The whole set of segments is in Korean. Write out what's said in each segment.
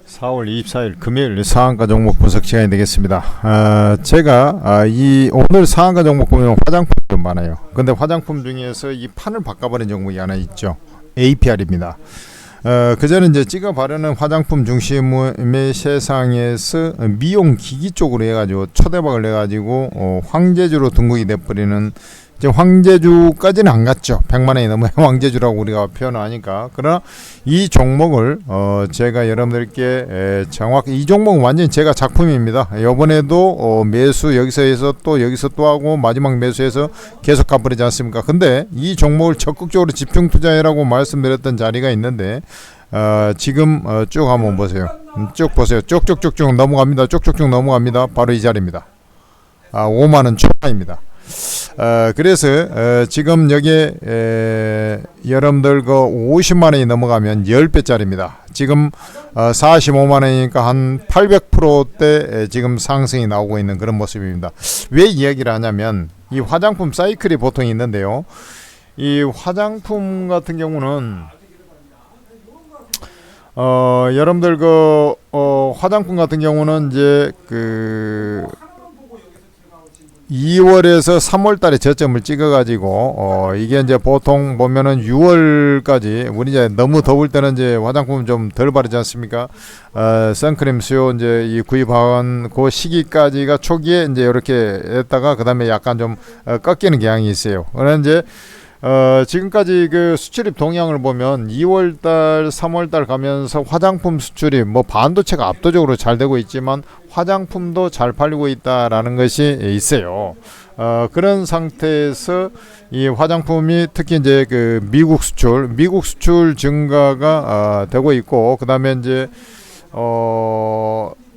4월 24일 금요일 상한가 종목 분석 시간이 되겠습니다. 제가 오늘 상한가 종목 보면 화장품이 좀 많아요. 근데 화장품 중에서 이 판을 바꿔버린 종목이 하나 있죠. APR입니다. 그전에 이제 찍어 바르는 화장품 중심의 세상에서 미용 기기 쪽으로 해가지고 초대박을 내가지고 황제주로 등극이 돼버리는, 황제주까지는 안 갔죠. 100만원이 넘어야 황제주라고 우리가 표현하니까. 그러나 이 종목을 제가 여러분들께 정확히, 이 종목은 완전히 제가 작품입니다. 이번에도 매수 여기서 해서 또 여기서 또 하고 마지막 매수해서 계속 가버리지 않습니까? 근데 이 종목을 적극적으로 집중 투자해라고 말씀드렸던 자리가 있는데 지금 쭉 한번 보세요. 쭉 보세요. 쭉쭉쭉쭉 넘어갑니다. 쭉쭉쭉 넘어갑니다. 바로 이 자리입니다. 5만원 초반입니다. 그래서 지금 여기에 여러분들 그 50만원이 넘어가면 10배짜리입니다. 지금 45만원이니까 한 800%대 지금 상승이 나오고 있는 그런 모습입니다. 왜 이야기를 하냐면 이 화장품 사이클이 보통 있는데요. 이 화장품 같은 경우는 여러분들 그 화장품 같은 경우는 이제 그 2월에서 3월 달에 저점을 찍어 가지고 이게 이제 보통 보면은 6월까지, 우리 이제 너무 더울 때는 이제 화장품 좀 덜 바르지 않습니까? 선크림 수요 이제 이 구입한 그 시기까지가 초기에 이제 이렇게 했다가 그다음에 약간 좀 꺾이는 경향이 있어요. 그러나 이제 지금까지 그 수출입 동향을 보면 2월달, 3월달 가면서 화장품 수출이 뭐 반도체가 압도적으로 잘 되고 있지만 화장품도 잘 팔리고 있다라는 것이 있어요. 그런 상태에서 이 화장품이 특히 이제 그 미국 수출 증가가 되고 있고, 그 다음에 이제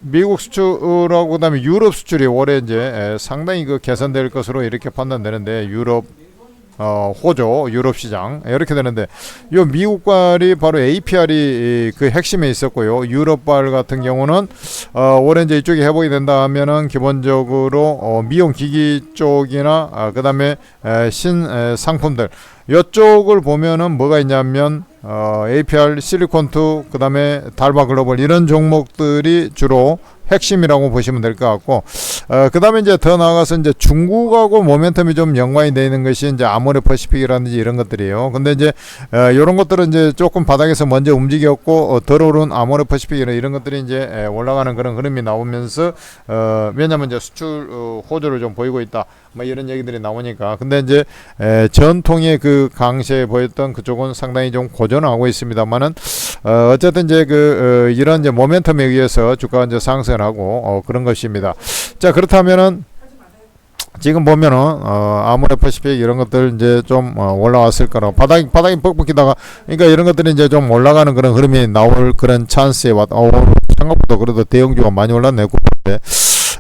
미국 수출하고 그다음에 유럽 수출이 올해 이제 상당히 그 개선될 것으로 이렇게 판단되는데, 유럽 호조 유럽 시장 이렇게 되는데, 요 미국발이 바로 APR이 그 핵심에 있었고요. 유럽발 같은 경우는 올해 이제 이쪽이 회복이 된다 하면은 기본적으로 미용 기기 쪽이나 그다음에 신 상품들 이쪽을 보면은 뭐가 있냐면 APR, 실리콘2, 그다음에 달바 글로벌 이런 종목들이 주로 핵심이라고 보시면 될 것 같고, 그 다음에 이제 더 나아가서 이제 중국하고 모멘텀이 좀 연관이 되어 있는 것이 이제 아모레퍼시픽이라든지 이런 것들이에요. 근데 이제 이런 것들은 이제 조금 바닥에서 먼저 움직였고 덜 오른 아모레퍼시픽 이런 것들이 이제 올라가는 그런 흐름이 나오면서 왜냐면 이제 수출 호조를 좀 보이고 있다, 뭐 이런 얘기들이 나오니까. 근데 이제 전통의 그 강세 보였던 그쪽은 상당히 좀 고전하고 있습니다만은 어쨌든 이제 이런 이제 모멘텀에 의해서 주가가 이제 상승을 하고 그런 것입니다. 자, 그렇다면은 지금 보면은 아모레퍼시픽 이런 것들 이제 좀 올라왔을 거라고, 바닥이 뻑뻑히다가, 그러니까 이런 것들이 이제 좀 올라가는 그런 흐름이 나올 그런 찬스에 생각보다 그래도 대형주가 많이 올랐네요.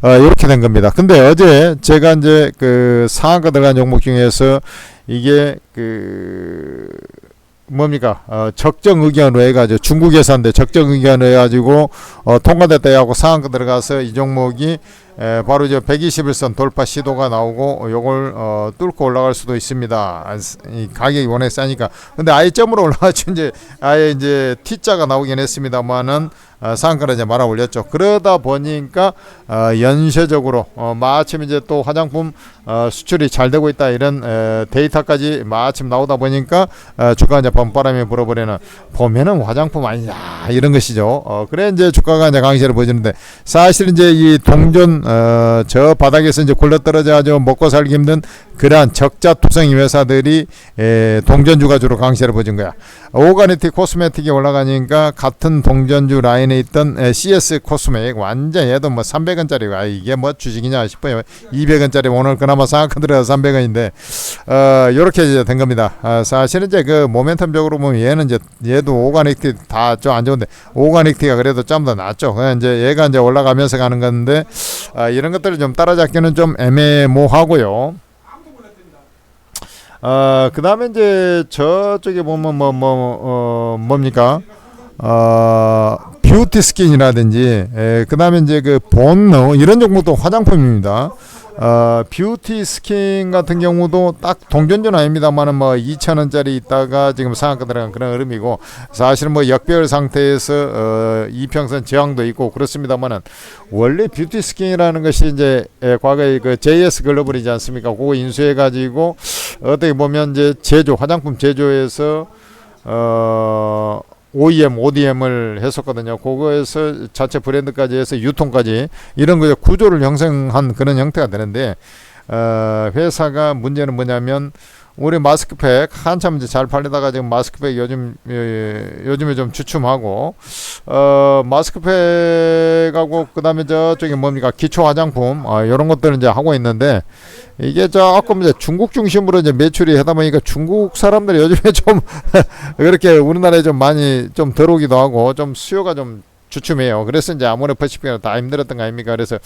이렇게 된 겁니다. 근데 어제 제가 이제 그 상한가 들어간 종목 중에서 이게 뭡니까? 적정 의견으로 해가지고 중국 예산대 적정 의견으로 해가지고 통과됐다 해갖고 상한가 들어가서 이 종목이 바로 이제 121선 돌파 시도가 나오고 요걸 뚫고 올라갈 수도 있습니다. 이 가격이 워낙 싸니까. 근데 아예 점으로 올라가죠. 이제 아예 이제 T자가 나오긴 했습니다만은 상한가를 이제 말아 올렸죠. 그러다 보니까 연쇄적으로 마침 이제 또 화장품 수출이 잘 되고 있다 이런 데이터까지 마침 나오다 보니까 주가 이제 봄바람이 불어버리는, 보면은 화장품 아니냐 이런 것이죠. 그래 이제 주가가 이제 강세를 보여주는데, 사실 이제 이 동전 저 바닥에서 이제 굴러떨어져 먹고 살기 힘든 그러한 적자 투성이 회사들이 동전주가 주로 강세를 보여준 거야. 오가니틱 코스메틱이 올라가니까 같은 동전주 라인에 있던 CS 코스메틱 완전 얘도 뭐 300원짜리가 이게 뭐 주식이냐 싶어요. 200원짜리 오늘 그나마 상한가 들어가서 300원인데 요렇게 이제 된 겁니다. 사실은 이제 그 모멘텀적으로 보면 얘는 이제 얘도 오가닉틱 다 좀 안 좋은데 오가닉틱가 그래도 좀 더 낫죠. 그냥 이제 얘가 이제 올라가면서 가는 건데 이런 것들을 좀 따라잡기는 좀 애매모하고요. 그 다음에 이제 저쪽에 보면 뭡니까? 뷰티 스킨이라든지, 그 다음에 이제 그 본노 이런 종목도 화장품입니다. 뷰티 스킨 같은 경우도 딱 동전주는 아닙니다만은 뭐 2,000원짜리 있다가 지금 상한가 들어간 그런 흐름이고, 사실은 뭐 역배열 상태에서 이평선 저항도 있고 그렇습니다만은, 원래 뷰티 스킨이라는 것이 이제 과거에 그 JS 글로벌이지 않습니까? 그거 인수해 가지고 어떻게 보면 이제 화장품 제조에서 OEM, ODM을 했었거든요. 그거에서 자체 브랜드까지 해서 유통까지 이런 거 구조를 형성한 그런 형태가 되는데, 회사가 문제는 뭐냐면, 우리 마스크팩 한참 이제 잘 팔리다가 지금 마스크팩 요즘에 좀 주춤하고, 마스크팩하고 그다음에 저쪽에 뭡니까, 기초 화장품 이런 것들을 이제 하고 있는데, 이게 조금 이제 중국 중심으로 이제 매출이 하다 보니까 중국 사람들이 요즘에 좀 그렇게 우리나라에 좀 많이 좀 들어오기도 하고 좀 수요가 좀 주춤해요. 그래서 이제 아모레 퍼시픽이 다 힘들었던 거 아닙니까? 그래서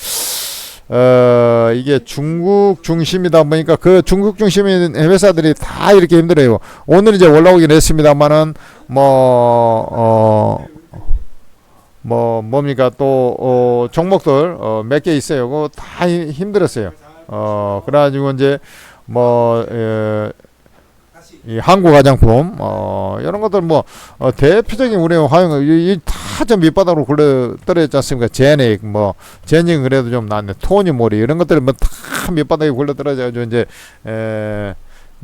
이게 중국 중심이다 보니까 그 중국 중심인 회사들이 다 이렇게 힘들어요. 오늘 이제 올라오긴 했습니다만은 뭡니까 또 종목들 몇 개 있어요. 그거 다 힘들었어요. 그래가지고 이제 이 한국 화장품 이런 것들 대표적인 우리 화용 이다좀 밑바닥으로 굴러 떨어졌지 않습니까? 제닉 그래도 좀 낫네. 토니모리 이런 것들이 다 밑바닥에 굴러 떨어져가지고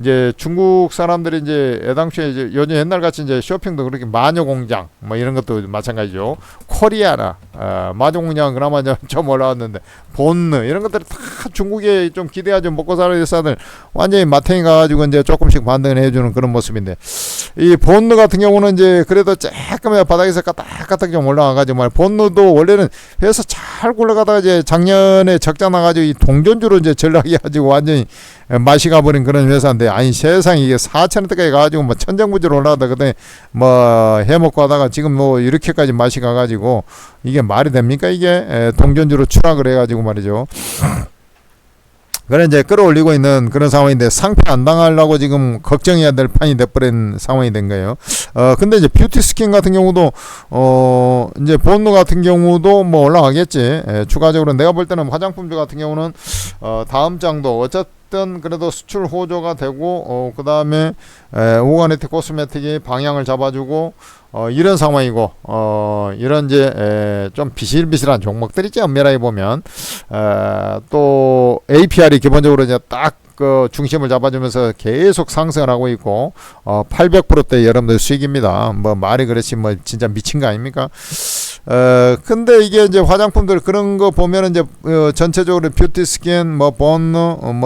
이제 중국 사람들이 이제 애당초에 이제 요즘 옛날 같이 이제 쇼핑도 그렇게 마녀공장 이런 것도 마찬가지죠. 코리아나 마녀공장 그나마 좀 올라왔는데, 본느 이런 것들이 다 중국에 좀 기대하지 먹고 살아야 회사들 완전히 마탱이 가가지고 이제 조금씩 반등을 해주는 그런 모습인데, 이 본느 같은 경우는 이제 그래도 조금 바닥에서 까딱까딱 좀 올라와가지고 본느도 원래는 회사 잘 굴러가다가 이제 작년에 적자 나가지고 이 동전주로 이제 전락해가지고 완전히 맛이 가버린 그런 회사인데, 아니 세상에 이게 4,000원대까지 가가지고 천정부지로 올라가다 그때 해먹고 하다가 지금 이렇게까지 맛이 가가지고 이게 말이 됩니까? 이게 동전주로 추락을 해가지고 말이죠. 그래 이제 끌어올리고 있는 그런 상황인데, 상패 안 당하려고 지금 걱정해야 될 판이 돼버린 상황이 된 거예요. 근데 이제 뷰티 스킨 같은 경우도 이제 본느 같은 경우도 올라가겠지. 추가적으로 내가 볼 때는 화장품주 같은 경우는 다음 장도 어쨌든 그래도 수출 호조가 되고 그 다음에 오가니티 코스메틱이 방향을 잡아주고 이런 상황이고, 이런 이제 좀 비실비실한 종목들이지, 엄밀하게 보면. 또 APR이 기본적으로 이제 딱 그 중심을 잡아주면서 계속 상승을 하고 있고, 800%대 여러분들 수익입니다. 말이 그렇지 진짜 미친 거 아닙니까? 근데 이게 이제 화장품들 그런 거 보면은 이제 전체적으로 뷰티 스킨, 본느,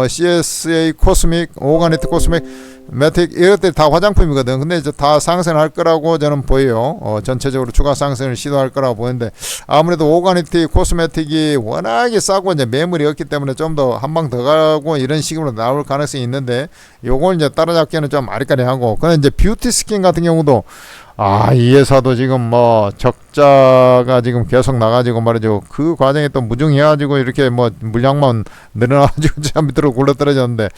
CSA 코스믹, 오가니트 코스믹, 매틱 이것들이 다 화장품이거든. 근데 이제 다 상승할 거라고 저는 보여요. 전체적으로 추가 상승을 시도할 거라고 보는데, 아무래도 오가니티 코스메틱이 워낙에 싸고 이제 매물이 없기 때문에 좀 더 한 방 더 가고 이런 식으로 나올 가능성이 있는데, 요걸 이제 따라잡기에는 좀 아리까리하고. 근데 이제 뷰티 스킨 같은 경우도 이 회사도 지금 적자가 지금 계속 나가지고 말이죠. 그 과정에 또 무중해가지고 이렇게 물량만 늘어나가지고 참 밑으로 굴러 떨어졌는데,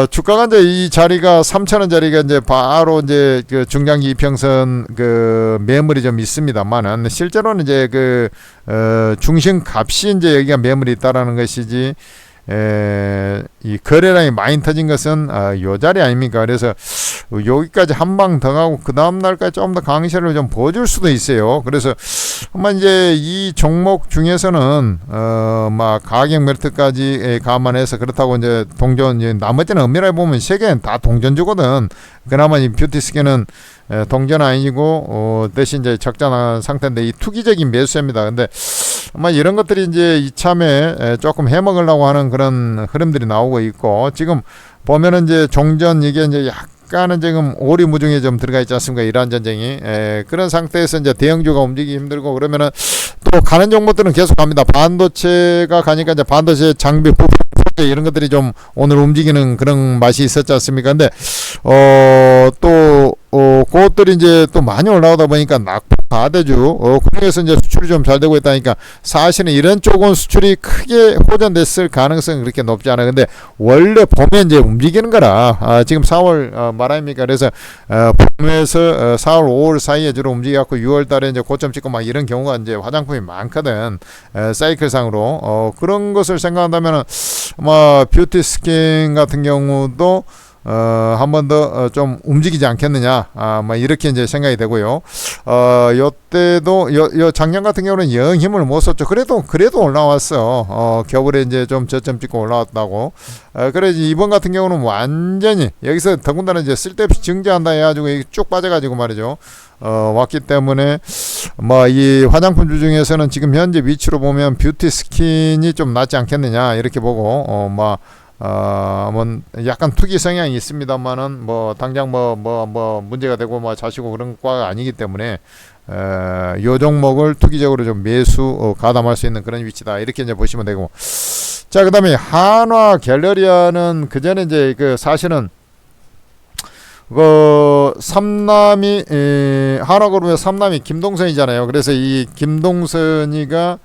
주가가 이제 이 자리가 3,000원짜리가 이제 바로 이제 그 중장기 이평선 그 매물이 좀 있습니다만은, 실제로는 이제 중심 값이 이제 여기가 매물이 있다라는 것이지, 이 거래량이 많이 터진 것은 요 자리 아닙니까? 그래서 여기까지 한 방 더 가고 그 다음 날까지 좀 더 강세를 좀 보여줄 수도 있어요. 그래서 아마 이제 이 종목 중에서는 가격 메리트까지 감안해서, 그렇다고 이제 나머지는 엄밀하게 보면 세 개는 다 동전주거든. 그나마 이 뷰티 스킨은 동전 아니고 대신 이제 적자 난 상태인데, 이 투기적인 매수입니다. 근데 아마 이런 것들이 이제 이참에 조금 해먹으려고 하는 그런 흐름들이 나오고 있고, 지금 보면은 이제 종전 이게 이제 약간은 지금 오리무중에 좀 들어가 있지 않습니까? 이란 전쟁이. 그런 상태에서 이제 대형주가 움직이기 힘들고, 그러면은 또 가는 종목들은 계속 갑니다. 반도체가 가니까 이제 반도체 장비 부품 이런 것들이 좀 오늘 움직이는 그런 맛이 있었지 않습니까? 근데 그것들이 이제 또 많이 올라오다 보니까 낙폭 4대주 그중에서 이제 수출이 좀 잘 되고 있다니까 사실은 이런 쪽은 수출이 크게 호전됐을 가능성이 그렇게 높지 않아요. 근데 원래 봄에 이제 움직이는 거라 지금 4월 말 아닙니까? 그래서 봄에서 4월 5월 사이에 주로 움직여갖고 6월 달에 이제 고점 찍고 막 이런 경우가 이제 화장품이 많거든. 사이클상으로 그런 것을 생각한다면은 뷰티 스킨 같은 경우도 한 번 더 좀 움직이지 않겠느냐, 이렇게 이제 생각이 되고요. 요때도 요 작년 같은 경우는 영 힘을 못 썼죠. 그래도 올라왔어. 겨울에 이제 좀 저점 찍고 올라왔다고. 그래 이번 같은 경우는 완전히 여기서 더군다나 이제 쓸데없이 증자한다 해가지고 쭉 빠져가지고 말이죠. 왔기 때문에 이 화장품주 중에서는 지금 현재 위치로 보면 뷰티 스킨이 좀 낫지 않겠느냐 이렇게 보고 약간 투기 성향이 있습니다만은 당장 문제가 되고 자시고 그런 과가 아니기 때문에 요 종목을 투기적으로 좀 매수 가담할 수 있는 그런 위치다 이렇게 이제 보시면 되고. 자, 그다음에 한화 갤러리아는 그 전에 이제 사실은 삼남이 한화그룹의 삼남이 김동선이잖아요. 그래서 이 김동선이가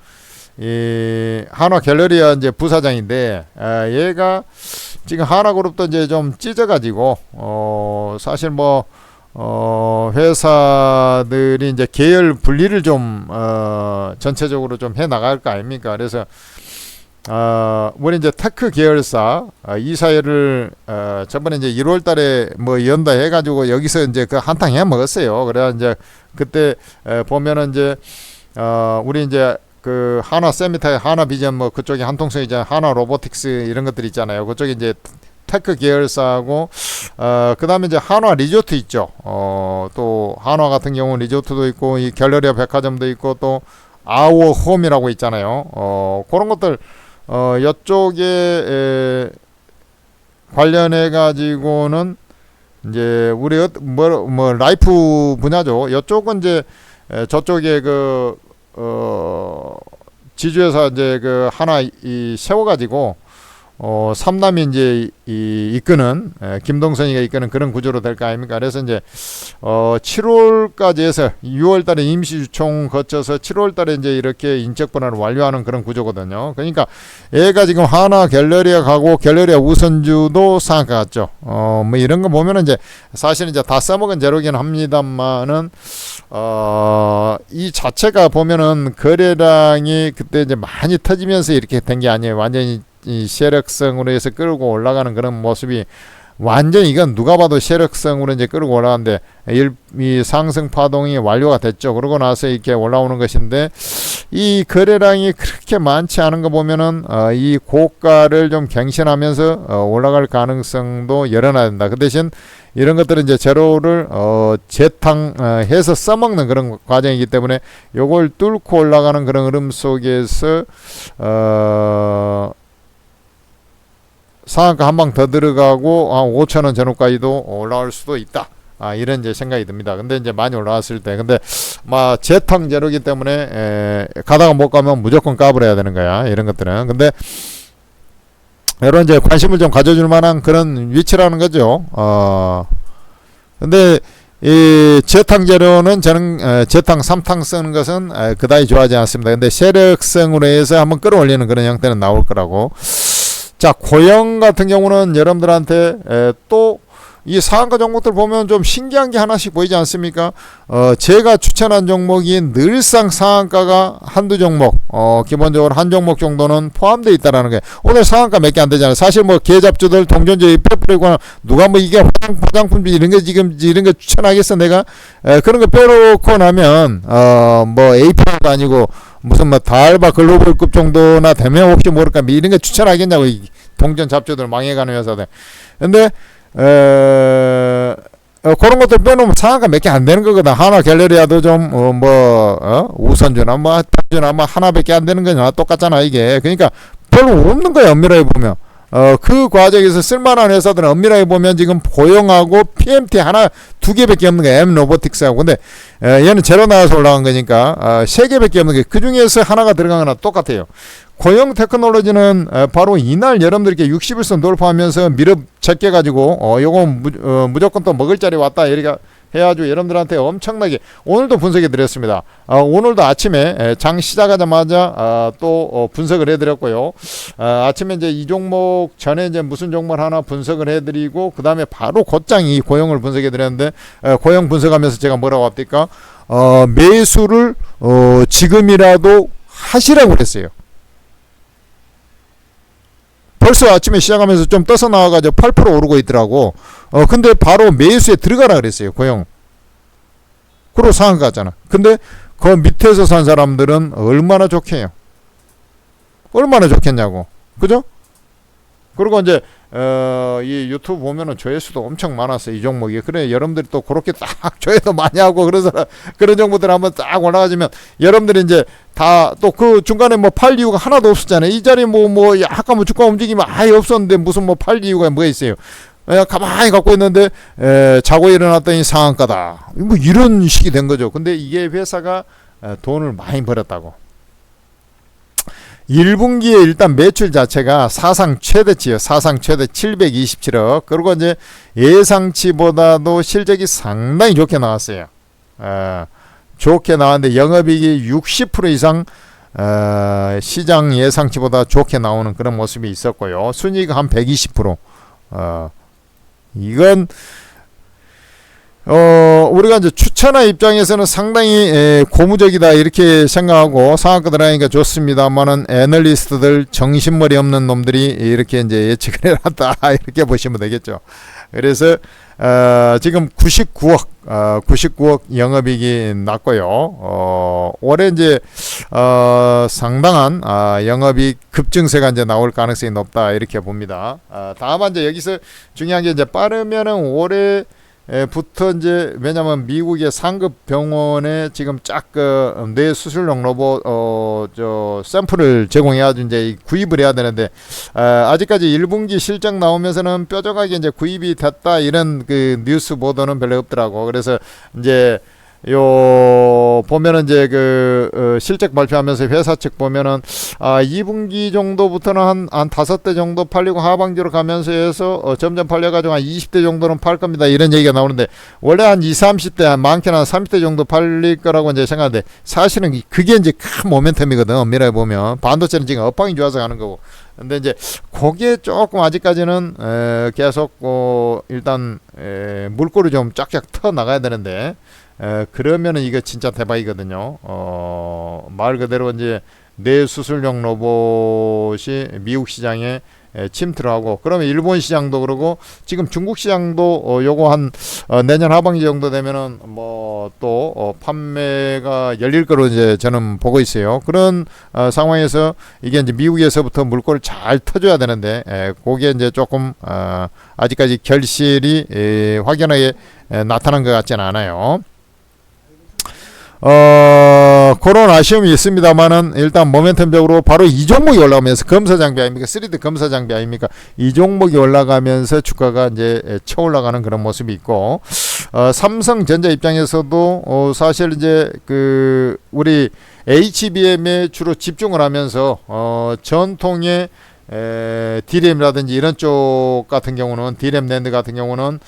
이 한화 갤러리아 이제 부사장인데 얘가 지금 한화그룹도 이제 좀 찢어가지고 사실 회사들이 이제 계열 분리를 좀 전체적으로 좀 해 나갈 거 아닙니까? 그래서 우리 이제 테크 계열사 이사회를 저번에 이제 1월달에 연다 해가지고 여기서 이제 그 한탕 해 먹었어요. 그래야 이제 그때 보면은 이제 우리 이제 그 한화 세미타, 한화 비전 그쪽에 한통성 이제 한화 로보틱스 이런 것들 있잖아요. 그쪽에 이제 테크 계열사하고 그다음에 이제 한화 리조트 있죠. 또 한화 같은 경우는 리조트도 있고 이 갤러리아 백화점도 있고 또 아워 홈이라고 있잖아요. 그런 것들 이쪽에 관련해 가지고는 이제 우리 라이프 분야죠. 이쪽은 이제 저쪽에 지주회사 이제 하나 세워가지고 삼남이 이제 이끄는 김동선이가 이끄는 그런 구조로 될 거 아닙니까? 그래서 이제 7월까지 해서 6월달에 임시주총 거쳐서 7월달에 이제 이렇게 인적 분할을 완료하는 그런 구조거든요. 그러니까 얘가 지금 하나 갤러리아 가고 갤러리아 우선주도 상한가 같죠. 이런 거 보면은 이제 사실 이제 다 써먹은 재료긴 합니다만은 이 자체가 보면은 거래량이 그때 이제 많이 터지면서 이렇게 된 게 아니에요. 완전히 이 세력성으로 해서 끌고 올라가는 그런 모습이 완전히 이건 누가 봐도 세력성으로 이제 끌고 올라가는데 이 상승 파동이 완료가 됐죠. 그러고 나서 이렇게 올라오는 것인데 이 거래량이 그렇게 많지 않은 거 보면은 이 고가를 좀 갱신하면서 올라갈 가능성도 열어놔야 된다. 그 대신 이런 것들은 이제 재료를 재탕해서 써먹는 그런 과정이기 때문에 요걸 뚫고 올라가는 그런 흐름 속에서 상한가 한 방 더 들어가고 5,000원 전후까지도 올라올 수도 있다. 이런 이제 생각이 듭니다. 근데 이제 많이 올라왔을 때, 근데 재탕 재료기 때문에 가다가 못 가면 무조건 까불어야 되는 거야. 이런 것들은. 근데 이런 이제 관심을 좀 가져줄 만한 그런 위치라는 거죠. 근데 이 재탕 재료는 저는 재탕 3탕 쓰는 것은 그다지 좋아하지 않습니다. 근데 세력성으로 해서 한번 끌어올리는 그런 형태는 나올 거라고. 자, 고영 같은 경우는 여러분들한테 또 이 상한가 종목들 보면 좀 신기한 게 하나씩 보이지 않습니까? 제가 추천한 종목이 늘상 상한가가 한두 종목, 기본적으로 한 종목 정도는 포함되어 있다라는 게 오늘 상한가 몇 개 안 되잖아요. 사실 계잡주들 동전주 입혀버리거나 누가 이게 화장품주 이런 거 지금 이런 거 추천하겠어 내가? 그런 거 빼놓고 나면 API가 아니고 무슨 다알바 글로벌급 정도나 되면 혹시 모를까 이런 거 추천하겠냐고 이 동전 잡주들 망해가는 회사들. 근데 그런 것들 빼놓으면 상한가 몇 개 안 되는 거거든. 하나 갤러리아도 좀 우선주나 탑주나 하나밖에 안 되는 거냐 똑같잖아 이게. 그러니까 별로 없는 거야 엄밀하게 보면. 그 과정에서 쓸만한 회사들은 엄밀하게 보면 지금 고용하고 PMT 하나 두 개밖에 없는 거야. M 로보틱스하고. 근데 얘는 제로 나와서 올라간 거니까 세 개밖에 없는 게 그 중에서 하나가 들어간 거나 똑같아요. 고용 테크놀로지는 바로 이날 여러분들께 60일선 돌파하면서 밀어 제껴 가지고 요거 무조건 또 먹을 자리 왔다 이렇게 해가지고 여러분들한테 엄청나게 오늘도 분석해 드렸습니다. 오늘도 아침에 장 시작하자마자 또 분석을 해드렸고요. 아침에 이제 이 종목 전에 이제 무슨 종목 하나 분석을 해드리고 그 다음에 바로 곧장 이 고용을 분석해 드렸는데 고용 분석하면서 제가 뭐라고 합니까? 매수를 지금이라도 하시라고 그랬어요. 벌써 아침에 시작하면서 좀 떠서 나와가지고 8% 오르고 있더라고. 근데 바로 매수에 들어가라 그랬어요. 고용. 그리고 상한가 갔잖아. 근데 그 밑에서 산 사람들은 얼마나 좋게요. 얼마나 좋겠냐고. 그죠? 그리고 이제 이 유튜브 보면은 조회수도 엄청 많았어요. 이 종목이. 그래 여러분들이 또 그렇게 딱 조회도 많이 하고 그래서 그런 정보들 한번 딱 올라가지면 여러분들이 이제 다 또 그 중간에 뭐 팔 이유가 하나도 없었잖아요. 이 자리 뭐 아까 뭐 주가 움직이면 아예 없었는데 무슨 뭐 팔 이유가 뭐가 있어요. 가만히 갖고 있는데 자고 일어났더니 상한가다. 뭐 이런 식이 된 거죠. 근데 이게 회사가 돈을 많이 벌었다고. 1분기에 일단 매출 자체가 사상 최대치요. 사상 최대 727억. 그리고 이제 예상치보다도 실적이 상당히 좋게 나왔어요. 좋게 나왔는데 영업이익이 60% 이상 시장 예상치보다 좋게 나오는 그런 모습이 있었고요. 순이익 한 120%. 이건 우리가 이제 추천의 입장에서는 상당히 고무적이다 이렇게 생각하고 상한가 들어가니까 좋습니다만은 애널리스트들 정신머리 없는 놈들이 이렇게 이제 예측을 해놨다 이렇게 보시면 되겠죠. 그래서 지금 99억 영업이익이 났고요. 올해 이제 상당한 영업이익 급증세가 이제 나올 가능성이 높다 이렇게 봅니다. 다만 이제 여기서 중요한 게 이제 빠르면은 올해 부터 이제 왜냐면 미국의 상급 병원에 지금 뇌 수술용 로봇 저 샘플을 제공해가지고 이제 구입을 해야 되는데 아직까지 1분기 실적 나오면서는 뾰족하게 이제 구입이 됐다 이런 그 뉴스 보도는 별로 없더라고. 그래서 이제 요 보면은 이제 그 실적 발표하면서 회사 측 보면은 2분기 정도부터는 한 5대 정도 팔리고 하반기로 가면서 해서 점점 팔려가지고 한 20대 정도는 팔 겁니다 이런 얘기가 나오는데 원래 한 20-30대 많게는 한 30대 정도 팔릴 거라고 이제 생각하는데 사실은 그게 이제 큰 모멘텀이거든. 엄밀하게 보면 반도체는 지금 업황이 좋아서 가는 거고. 근데 이제 그게 조금 아직까지는 계속 일단 물꼬를 좀 쫙쫙 터 나가야 되는데 그러면은 이거 진짜 대박이거든요. 말 그대로 이제 뇌수술용 로봇이 미국 시장에 침투를 하고 그러면 일본 시장도 그러고 지금 중국 시장도 요거 한 내년 하반기 정도 되면은 뭐 또 판매가 열릴 거로 이제 저는 보고 있어요. 그런 상황에서 이게 이제 미국에서부터 물꼬를 잘 터줘야 되는데 그게 이제 조금 아직까지 결실이 확연하게 나타난 것 같지는 않아요. 그런 아쉬움이 있습니다만은 일단 모멘텀적으로 바로 이 종목이 올라가면서 검사 장비 아닙니까? 3D 검사 장비 아닙니까? 이 종목이 올라가면서 주가가 이제 쳐 올라가는 그런 모습이 있고 삼성전자 입장에서도 사실 이제 그 우리 HBM에 주로 집중을 하면서 전통의 D램이라든지 이런 쪽 같은 경우는 D램 낸드 같은 경우는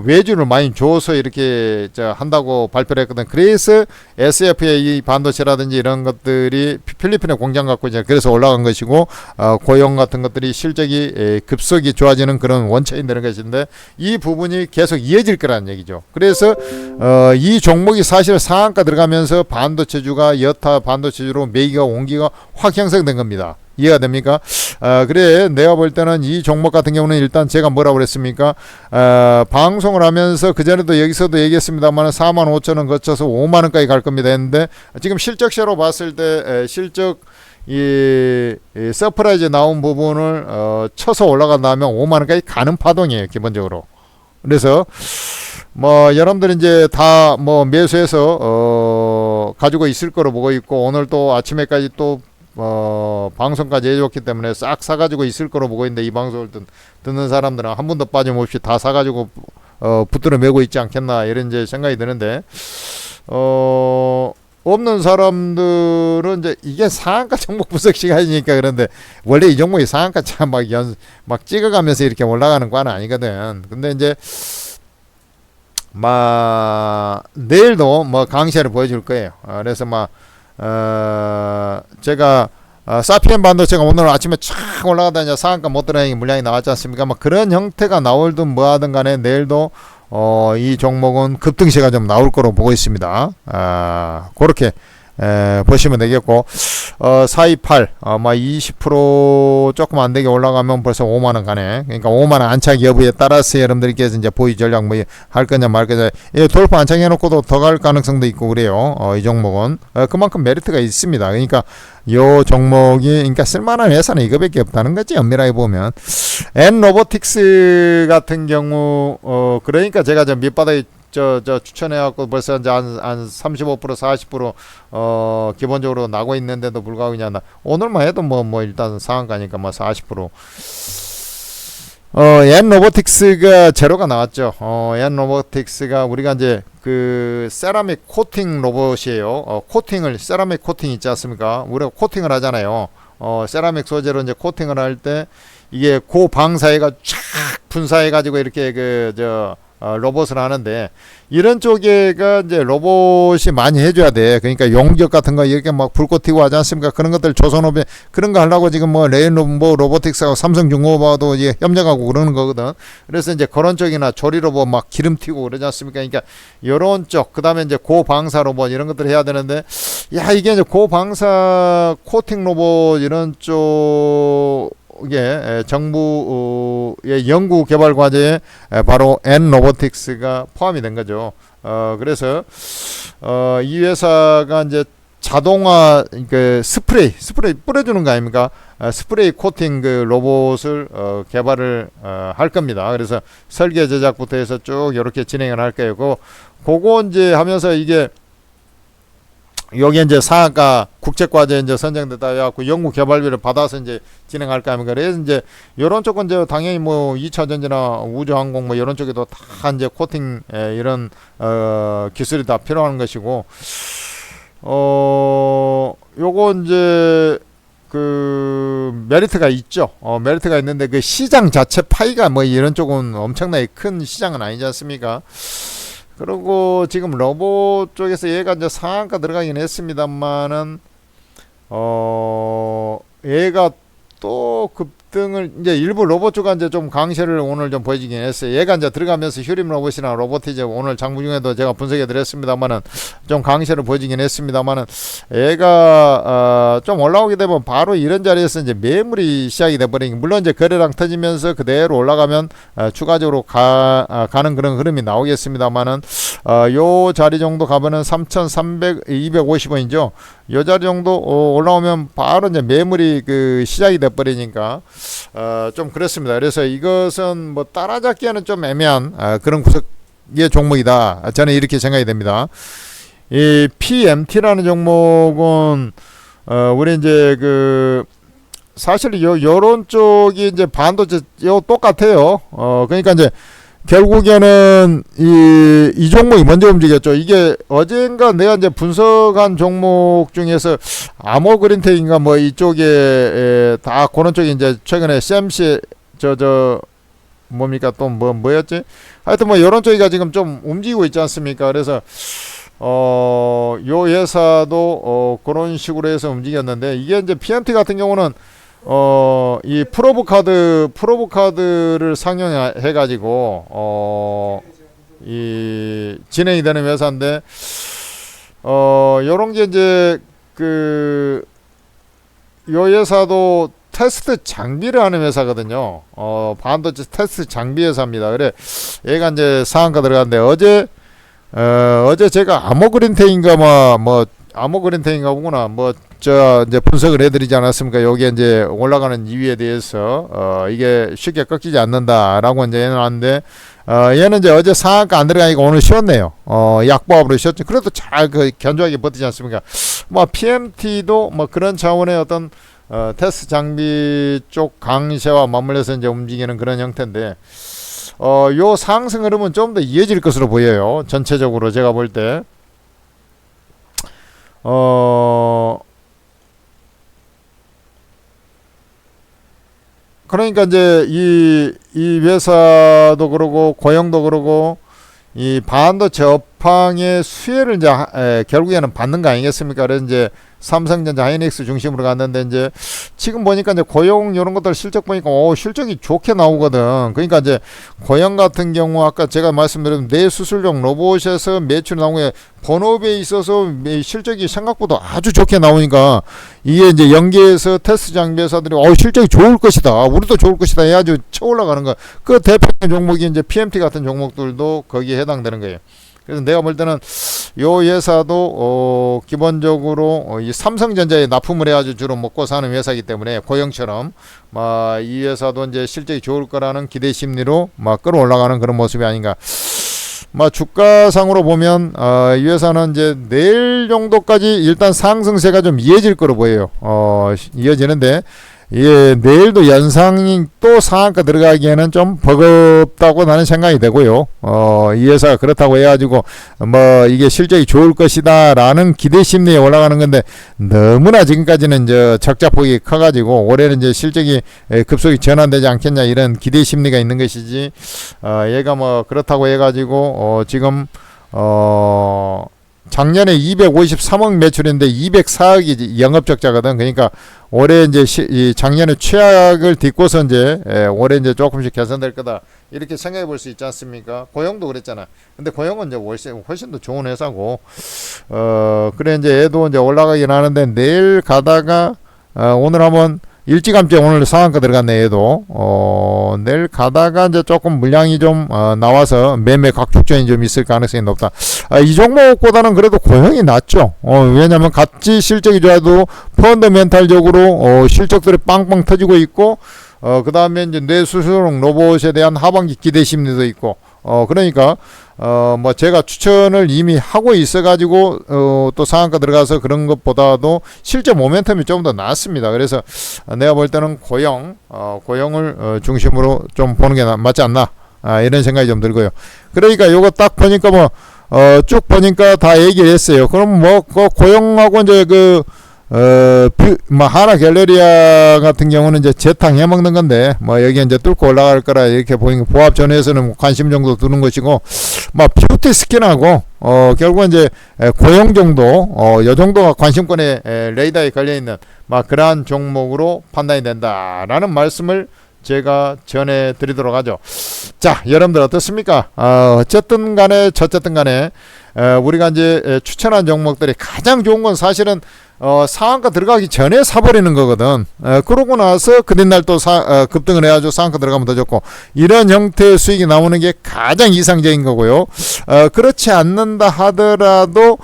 외주를 많이 줘서 이렇게 한다고 발표를 했거든. 그래서 SF의 이 반도체라든지 이런 것들이 필리핀에 공장 갖고 이제 그래서 올라간 것이고 고용 같은 것들이 실적이 급속히 좋아지는 그런 원천이 되는 것인데 이 부분이 계속 이어질 거라는 얘기죠. 그래서 이 종목이 사실 상한가 들어가면서 반도체주가 여타 반도체주로 매기가 온기가 확 형성된 겁니다. 이해가 됩니까? 그래 내가 볼 때는 이 종목 같은 경우는 일단 제가 뭐라고 그랬습니까? 방송을 하면서 그전에도 여기서도 얘기했습니다만 45,000원 거쳐서 5만원까지 갈 겁니다 했는데 지금 실적시로 봤을 때 실적 이 서프라이즈 나온 부분을 쳐서 올라간다면 5만원까지 가는 파동이에요 기본적으로. 그래서 뭐 여러분들 이제 다 뭐 매수해서 가지고 있을 거로 보고 있고 오늘 또 아침에까지 또 방송까지 해줬기 때문에 싹 사가지고 있을 거로 보고 있는데 이 방송을 듣는 사람들은 한 번도 빠짐없이 다 사가지고 붙들어 매고 있지 않겠나 이런 이제 생각이 드는데 없는 사람들은 이제 이게 상한가 종목 분석 시간이니까 그런데 원래 이 종목이 상한가 참 막 찍어가면서 이렇게 올라가는 과는 아니거든. 근데 이제 내일도 뭐 강세를 보여줄 거예요. 그래서 제가 사피엔 반도체가 오늘 아침에 촥 올라가다 이제 상한가 못 들어가니 물량이 나왔지 않습니까? 그런 형태가 나올든 뭐하든 간에 내일도 이 종목은 급등세가 좀 나올 거로 보고 있습니다. 그렇게 보시면 되겠고, 428, 20% 조금 안 되게 올라가면 벌써 5만원 가네. 그러니까 5만원 안착 여부에 따라서 여러분들께서 이제 보유 전략 뭐 할 거냐 말 거냐. 돌파 안착 해놓고도 더 갈 가능성도 있고 그래요. 이 종목은. 그만큼 메리트가 있습니다. 그러니까 요 종목이, 그러니까 쓸만한 회사는 이거밖에 없다는 거지, 엄밀하게 보면. 엔로보틱스 같은 경우, 그러니까 제가 저 밑바닥에 추천해갖고 벌써 이제 한 35%, 40% 기본적으로 나고 있는데도 불구하고 그냥 오늘만 해도 뭐 일단 상한가니까 40%. 엔로보틱스가 제로가 나왔죠. 엔로보틱스가 우리가 이제 그 세라믹 코팅 로봇이에요. 세라믹 코팅 있지 않습니까? 우리가 코팅을 하잖아요. 세라믹 소재로 이제 코팅을 할 때 이게 고방사해가 쫙 분사해가지고 이렇게 로봇을 하는데, 이런 쪽에가 이제 로봇이 많이 해줘야 돼. 그러니까 용접 같은 거 이렇게 불꽃 튀고 하지 않습니까? 그런 것들 조선업에 그런 거 하려고 지금 로보틱스하고 삼성중공업하고도 이제 협력하고 그러는 거거든. 그래서 이제 그런 쪽이나 조리 로봇 기름 튀고 그러지 않습니까? 그러니까 이런 쪽, 그 다음에 이제 고방사 로봇 이런 것들 해야 되는데, 이게 이제 고방사 코팅 로봇 이런 쪽, 이게 정부의 연구 개발 과제에 바로 엔로보틱스가 포함이 된 거죠. 그래서 이 회사가 이제 자동화 스프레이 뿌려주는 거 아닙니까? 스프레이 코팅 로봇을 개발을 할 겁니다. 그래서 설계 제작부터 해서 쭉 이렇게 진행을 할 거예요. 그거 이제 하면서 이게 여기 이제 상한가 국제과제 이제 선정됐다 해갖고 연구 개발비를 받아서 이제 진행할까 하면, 그래서 이제 이런 쪽은 이제 당연히 2차전지나 우주항공 이런 쪽에도 다 이제 코팅 이런 기술이 다 필요한 것이고, 요거 이제 그 메리트가 있죠. 메리트가 있는데 그 시장 자체 파이가 이런 쪽은 엄청나게 큰 시장은 아니지 않습니까? 그리고 지금 로봇 쪽에서 얘가 이제 상한가 들어가긴 했습니다만은, 얘가 또 급등을 이제 일부 로봇 쪽가 이제 좀 강세를 오늘 좀 보여주긴 했어요. 얘가 이제 들어가면서 휴림 로봇이나 로보티즈 오늘 장부 중에도 제가 분석해 드렸습니다만은 좀 강세를 보여주긴 했습니다만은, 얘가 좀 올라오게 되면 바로 이런 자리에서 이제 매물이 시작이 돼 버리니, 물론 이제 거래량 터지면서 그대로 올라가면 추가적으로 가는 그런 흐름이 나오겠습니다만은, 요 자리 정도 가면은 3,250원이죠. 요 자리 정도 올라오면 바로 이제 매물이 그 시작이 돼 버리니까 좀 그렇습니다. 그래서 이것은 따라잡기에는 좀 애매한 그런 구석의 종목이다. 저는 이렇게 생각이 됩니다. 이 PMT라는 종목은 우리 이제 사실 요런 쪽이 이제 반도체 똑같아요. 그러니까 이제 결국에는 이 종목이 먼저 움직였죠. 이게 어젠가 내가 이제 분석한 종목 중에서 아모그린텍인가 이쪽에 다 그런 쪽이 이제 최근에 CMC 뭡니까 또 뭐였지? 하여튼 이런 쪽이가 지금 좀 움직이고 있지 않습니까? 그래서 요 회사도 그런 식으로 해서 움직였는데, 이게 이제 PMT 같은 경우는 이 프로브 카드를 상용해 가지고 이 진행이 되는 회사인데, 요런 게 이제 요 회사도 테스트 장비를 하는 회사거든요. 반도체 테스트 장비 회사입니다. 그래 얘가 이제 상한가 들어갔는데, 어제 제가 아모그린텍인가 아모그린텍인가 보구나 이제 분석을 해드리지 않았습니까? 여기에 이제 올라가는 이유에 대해서 이게 쉽게 꺾이지 않는다라고 이제 해놨는데, 얘는 이제 어제 상한가 안 들어가니까 오늘 쉬었네요. 약보합으로 쉬었죠. 그래도 잘 견조하게 버티지 않습니까? PMT도 그런 차원의 어떤 테스트 장비 쪽 강세와 맞물려서 이제 움직이는 그런 형태인데, 요 상승 흐름은 좀 더 이어질 것으로 보여요. 전체적으로 제가 볼 때. 그러니까 이제 이 회사도 그러고 고영도 그러고 이 반도 저팡의 수혜를 이제 결국에는 받는 거 아니겠습니까? 그래서 이제 삼성전자, 하이닉스 중심으로 갔는데 이제 지금 보니까 이제 고용 이런 것들 실적 보니까 실적이 좋게 나오거든. 그러니까 이제 고용 같은 경우 아까 제가 말씀드린 뇌수술용 로봇에서 매출이 나온 게 본업에 있어서 실적이 생각보다 아주 좋게 나오니까 이게 이제 연계해서 테스트 장비 회사들이 실적이 좋을 것이다, 우리도 좋을 것이다 해가지고 쳐 올라가는 거. 그 대표적인 종목이 이제 PMT 같은 종목들도 거기에 해당되는 거예요. 그래서 내가 볼 때는 요 회사도 기본적으로 이 삼성전자에 납품을 해가지고 주로 먹고 사는 회사이기 때문에 고영처럼 이 회사도 이제 실적이 좋을 거라는 기대 심리로 끌어올라가는 그런 모습이 아닌가. 주가상으로 보면 이 회사는 이제 내일 정도까지 일단 상승세가 좀 이어질 거로 보여요. 이어지는데 내일도 연상이 또 상한가 들어가기에는 좀 버겁다고 나는 생각이 되고요. 이 회사가 그렇다고 해가지고 이게 실적이 좋을 것이다 라는 기대 심리에 올라가는 건데, 너무나 지금까지는 이제 적자폭이 커가지고 올해는 이제 실적이 급속히 전환되지 않겠냐 이런 기대 심리가 있는 것이지, 얘가 그렇다고 해가지고 지금 작년에 253억 매출인데 204억이 영업적자거든. 그러니까 올해 이제 작년에 최악을 딛고서 이제 올해 이제 조금씩 개선될 거다 이렇게 생각해 볼 수 있지 않습니까? 고용도 그랬잖아. 근데 고용은 이제 훨씬 더 좋은 회사고, 그래 이제 얘도 이제 올라가긴 하는데 내일 가다가 오늘 한번 일찌감치 오늘 상한가 들어갔네. 얘도 내일 가다가 이제 조금 물량이 좀 나와서 매매 각축전이 좀 있을 가능성이 높다. 이 종목보다는 그래도 고용이 낫죠. 왜냐면 같이 실적이 좋아도 펀더멘탈적으로 실적들이 빵빵 터지고 있고, 그 다음에 이제 뇌수술용 로봇에 대한 하반기 기대 심리도 있고, 그러니까 제가 추천을 이미 하고 있어가지고 또 상한가 들어가서 그런 것보다도 실제 모멘텀이 좀 더 낫습니다. 그래서 내가 볼 때는 고용을 중심으로 좀 보는 게 맞지 않나, 이런 생각이 좀 들고요. 그러니까 요거 딱 보니까 쭉 보니까 다 얘기를 했어요. 그럼 그 고용하고 이제 하나 갤러리아 같은 경우는 이제 재탕 해먹는 건데, 여기 이제 뚫고 올라갈 거라 이렇게 보니까 보합 전에서는 관심 정도 두는 것이고, 뷰티 스킨하고, 결국은 이제 고용 정도, 요 정도가 관심권에 레이더에 걸려있는, 그러한 종목으로 판단이 된다라는 말씀을 제가 전해드리도록 하죠. 자, 여러분들 어떻습니까? 어쨌든 간에 우리가 이제 추천한 종목들이 가장 좋은 건 사실은 상한가 들어가기 전에 사버리는 거거든. 그러고 나서 그 뒷날 또 급등을 해가지고 상한가 들어가면 더 좋고, 이런 형태의 수익이 나오는 게 가장 이상적인 거고요. 그렇지 않는다 하더라도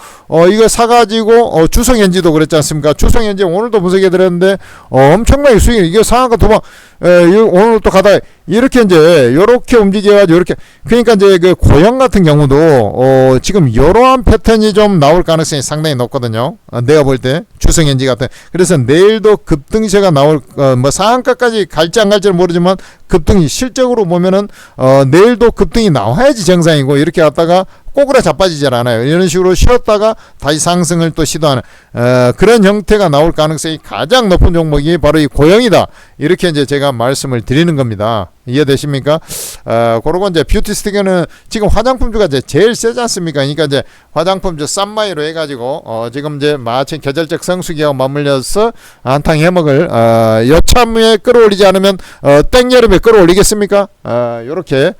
이거 사가지고 주성엔지도 그랬지 않습니까? 주성엔지 오늘도 분석해 드렸는데 엄청나게 수익이, 이게 상한가 도망 오늘 또 가다 이렇게 이제 요렇게 움직여가지고 이렇게, 그러니까 이제 그 고용 같은 경우도 지금 이러한 패턴이 좀 나올 가능성이 상당히 높거든요. 내가 볼 때 주성엔지 같은. 그래서 내일도 급등세가 나올 상한가까지 갈지 안 갈지는 모르지만 급등이 실적으로 보면은 내일도 급등이 나와야지 정상이고, 이렇게 갔다가 꼬꾸라 자빠지질 않아요. 이런 식으로 쉬었다가 다시 상승을 또 시도하는 그런 형태가 나올 가능성이 가장 높은 종목이 바로 이 고용이다. 이렇게 이제 제가 말씀을 드리는 겁니다. 이해되십니까? 그러고 이제 뷰티 스틱은 지금 화장품주가 이제 제일 세지 않습니까? 그러니까 이제 화장품주 쌈마이로 해가지고 지금 이제 마침 계절적 성수기하고 맞물려서 한탕 해먹을 여차무에 끌어올리지 않으면 땡여름에 끌어올리겠습니까? 요렇게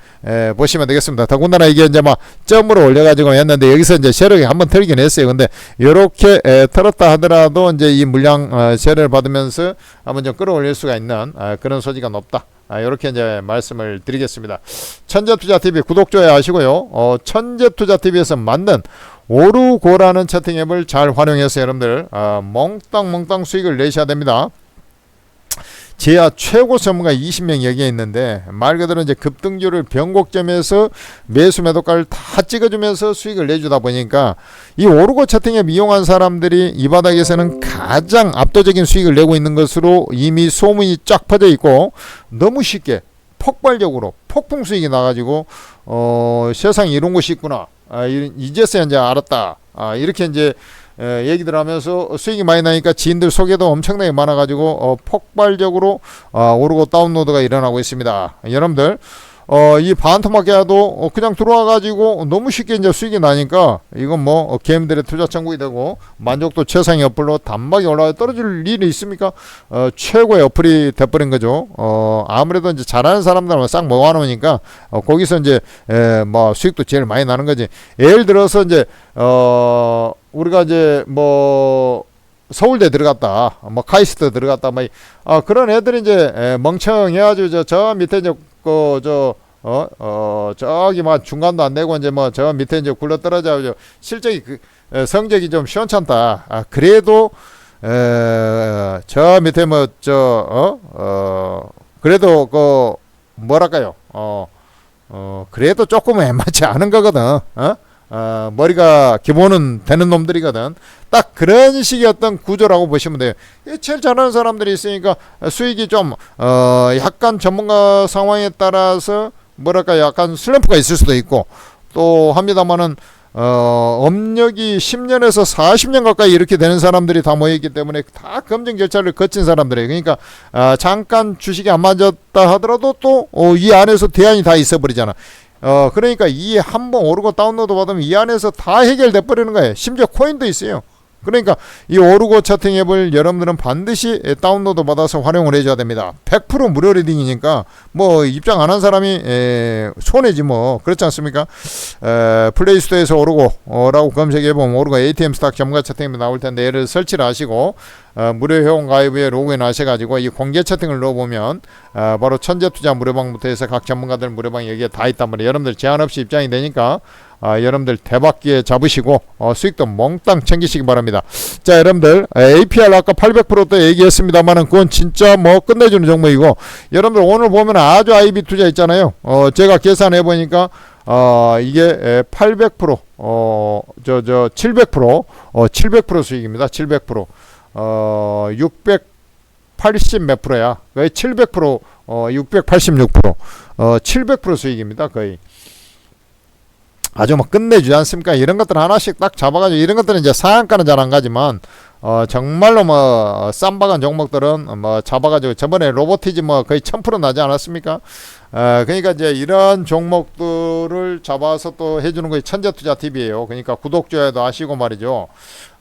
보시면 되겠습니다. 더군다나 이게 이제 점으로 올려가지고 했는데 여기서 이제 세력이 한번 털긴 했어요. 근데 요렇게 털었다 하더라도 이제 이 물량 세력을 받으면서 한번 좀 끌어올릴 수가 있는 그런 소지가 높다. 이렇게 이제 말씀을 드리겠습니다. 천재투자TV 구독, 좋아요 하시고요. 천재투자TV에서 만든 오르고라는 채팅 앱을 잘 활용해서 여러분들 몽땅 수익을 내셔야 됩니다. 제야 최고 전문가 20명 여기에 있는데, 말 그대로 이제 급등주를 변곡점에서 매수 매도가를 다 찍어주면서 수익을 내주다 보니까 이 오르고 채팅앱 이용한 사람들이 이 바닥에서는 가장 압도적인 수익을 내고 있는 것으로 이미 소문이 쫙 퍼져 있고, 너무 쉽게 폭발적으로 폭풍 수익이 나가지고 세상에 이런 곳이 있구나, 이제서야 이제 알았다, 이렇게 이제 얘기들 하면서 수익이 많이 나니까 지인들 소개도 엄청나게 많아가지고 폭발적으로 오르고 다운로드가 일어나고 있습니다. 여러분들 이 반토막해도 그냥 들어와 가지고 너무 쉽게 이제 수익이 나니까 이건 뭐 개미들의 투자 천국이 되고 만족도 최상의 어플로 단박에 올라가 떨어질 일이 있습니까? 최고의 어플이 돼버린 거죠. 아무래도 이제 잘하는 사람들은 싹 모아놓으니까 거기서 이제 뭐 수익도 제일 많이 나는 거지. 예를 들어서 이제 우리가 이제 뭐 서울대 들어갔다, 뭐 카이스트 들어갔다, 뭐 그런 애들이 이제 멍청해가지고 저 밑에 이제 저기 막 중간도 안 되고 이제 뭐 저 밑에 이제 굴러 떨어져 실적이 성적이 좀 시원찮다. 그래도 저 밑에 뭐 그래도 뭐랄까요, 그래도 조금은 애맞지 않은 거거든. 머리가 기본은 되는 놈들이거든. 딱 그런 식의 어떤 구조라고 보시면 돼요. 제일 잘하는 사람들이 있으니까 수익이 좀 약간 전문가 상황에 따라서 뭐랄까 약간 슬럼프가 있을 수도 있고 또 합니다만은 업력이 10년에서 40년 가까이 이렇게 되는 사람들이 다 모여있기 때문에 다 검증 절차를 거친 사람들이에요. 그러니까 잠깐 주식이 안 맞았다 하더라도 또 이 안에서 대안이 다 있어버리잖아. 그러니까 이 한번 오르고 다운로드 받으면 이 안에서 다 해결돼 버리는 거예요. 심지어 코인도 있어요. 그러니까 이 오르고 차팅 앱을 여러분들은 반드시 다운로드 받아서 활용을 해줘야 됩니다. 100% 무료 리딩이니까 뭐 입장 안 한 사람이 손해지 뭐. 그렇지 않습니까? 플레이스토어에서 오르고 라고 검색해보면 오르고 ATM 스탁 전문가 채팅이 나올 텐데 얘를 설치를 하시고 무료 회원 가입에 로그인 하셔가지고 이 공개 채팅을 넣어보면 바로 천재투자 무료방부터 해서 각 전문가들 무료방이 여기에 다 있단 말이에요. 여러분들 제한 없이 입장이 되니까 여러분들 대박 기회 잡으시고 수익도 몽땅 챙기시기 바랍니다. 자, 여러분들 APR 아까 800%도 얘기했습니다만은 그건 진짜 뭐 끝내주는 종목이고, 여러분들 오늘 보면 아주 IB 투자 있잖아요. 제가 계산해 보니까 이게 800% 700% 수익입니다. 700% 680 몇 프로야. 거의 700% 686% 700% 수익입니다. 거의. 아주 뭐 끝내주지 않습니까? 이런 것들 하나씩 딱 잡아가지고, 이런 것들은 이제 상한가는 잘 안 가지만 정말로 뭐 쌈박한 종목들은 뭐 잡아가지고, 저번에 로보티즈 뭐 거의 1000% 나지 않았습니까? 그러니까 이제 이런 종목들을 잡아서 또 해주는 것이 천재투자TV예요. 그러니까 구독, 좋아요도 하시고 말이죠.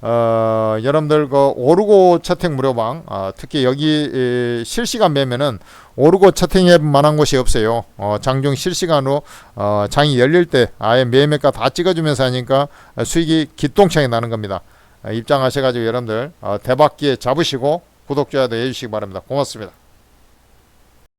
여러분들 그 오르고 채팅 무료방, 특히 여기 실시간 매매는 오르고 채팅 앱 만한 곳이 없어요. 장중 실시간으로 장이 열릴 때 아예 매매가 다 찍어주면서 하니까 수익이 기똥차게 나는 겁니다. 입장하셔가지고 여러분들 대박 기회 잡으시고 구독, 좋아요도 해주시기 바랍니다. 고맙습니다.